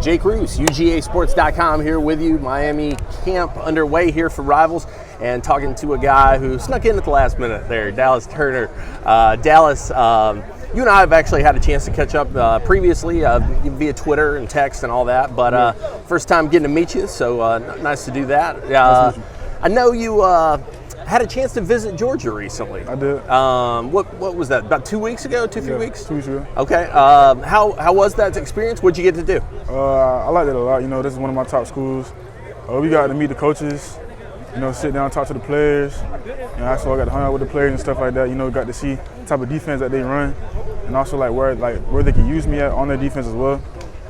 Jake Roos, UGAsports.com here with you. Miami camp underway here for Rivals, and talking to a guy who snuck in at the last minute there, Dallas Turner. Dallas, you and I have actually had a chance to catch up previously via Twitter and text and all that, but first time getting to meet you, so nice to do that. I know you had a chance to visit Georgia recently. I did. What was that? About 2 weeks ago? 3 weeks? 2 weeks ago. Okay. How was that experience? What'd you get to do? I liked it a lot. You know, this is one of my top schools. We got to meet the coaches. You know, sit down, talk to the players. You know, also I got to hang out with the players and stuff like that. You know, got to see the type of defense that they run, and also where they can use me at on their defense as well.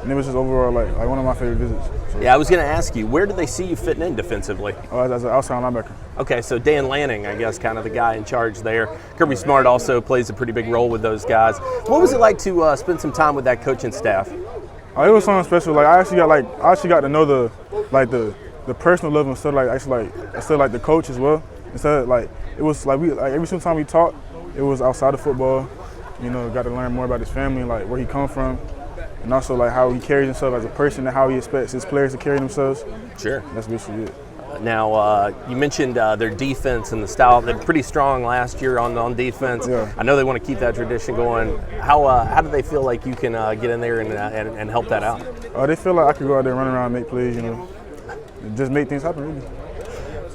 And it was just overall like one of my favorite visits. So. Yeah, I was going to ask you, where do they see you fitting in defensively? As an outside linebacker. Okay, so Dan Lanning, I guess, kind of the guy in charge there. Kirby Smart also plays a pretty big role with those guys. What was it like to spend some time with that coaching staff? It was something special. I actually got to know the personal level instead of the coach as well. Instead of it was every single time we talked, it was outside of football. You know, got to learn more about his family, where he come from. And also how he carries himself as a person and how he expects his players to carry themselves. Sure. That's basically it. Now, you mentioned their defense and the style. They're pretty strong last year on defense. Yeah. I know they want to keep that tradition going. How do they feel like you can get in there and help that out? They feel like I could go out there, run around, make plays, you know, and just make things happen, really.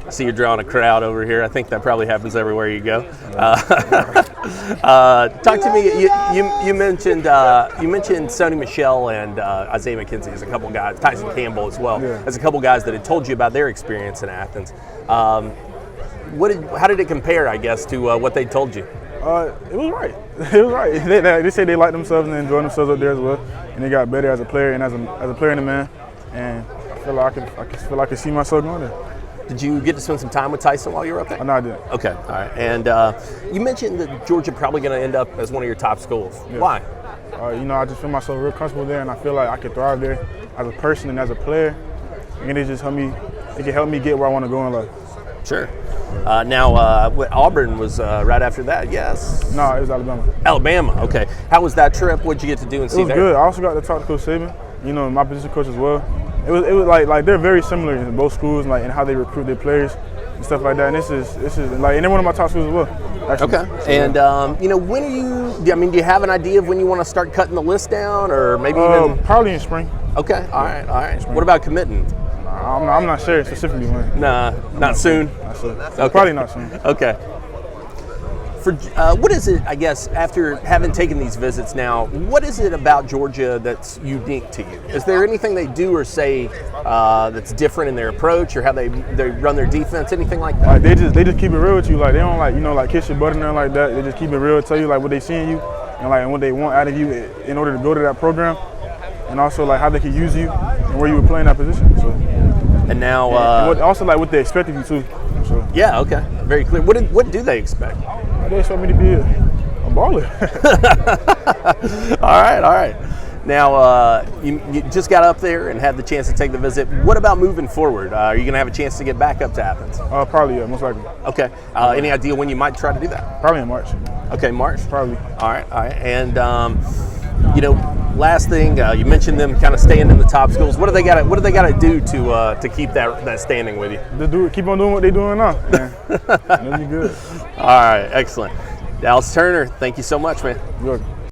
I see you're drawing a crowd over here. I think that probably happens everywhere you go. Talk to me. You mentioned Sony Michel and Isaiah McKenzie as a couple guys. Tyson Campbell as well, as a couple guys that had told you about their experience in Athens. How did it compare, I guess, to what they told you? It was right. It was right. They said they liked themselves and enjoyed themselves up there as well, and they got better as a player and as a player and a man. And I feel like I can see myself going there. Did you get to spend some time with Tyson while you were up there? No, I didn't. Okay, all right. And you mentioned that Georgia probably going to end up as one of your top schools. Yeah. Why? You know, I just feel myself real comfortable there, and I feel like I could thrive there as a person and as a player. And it just it can help me get where I want to go in life. Sure. Now, Auburn was right after that, yes? No, it was Alabama. Alabama, okay. How was that trip? What did you get to do and see there? It was good. I also got to talk to Coach Saban, you know, my position coach as well. It was like they're very similar in both schools, in how they recruit their players and stuff like that. And this is and they're one of my top schools as well. Actually. Okay. So, and you know, when do you have an idea of when you want to start cutting the list down, or maybe even probably in spring? Okay. All right. What about committing? I'm not sure specifically when. Nah, not soon. Not soon. Okay. Probably not soon. Okay. For what is it, I guess, after having taken these visits now, what is it about Georgia that's unique to you? Is there anything they do or say that's different in their approach or how they run their defense, anything like that? They just keep it real with you. They don't kiss your butt in there like that. They just keep it real, tell you what they see in you and what they want out of you in order to go to that program, and also how they can use you and where you would play in that position. So. And now, what they expect of you too. So. Yeah. Okay. Very clear. What do they expect? They expect me to be a baller. All right. Now, you just got up there and had the chance to take the visit. What about moving forward? Are you going to have a chance to get back up to Athens? Probably, yeah, most likely. Okay. Any idea when you might try to do that? Probably in March. Okay, March? Probably. All right. And, last thing, you mentioned them kind of staying in the top schools. What do they got to do to keep that standing with you? Just keep on doing what they're doing now, man. It'll be good. All right, excellent. Dallas Turner, thank you so much, man. You're welcome.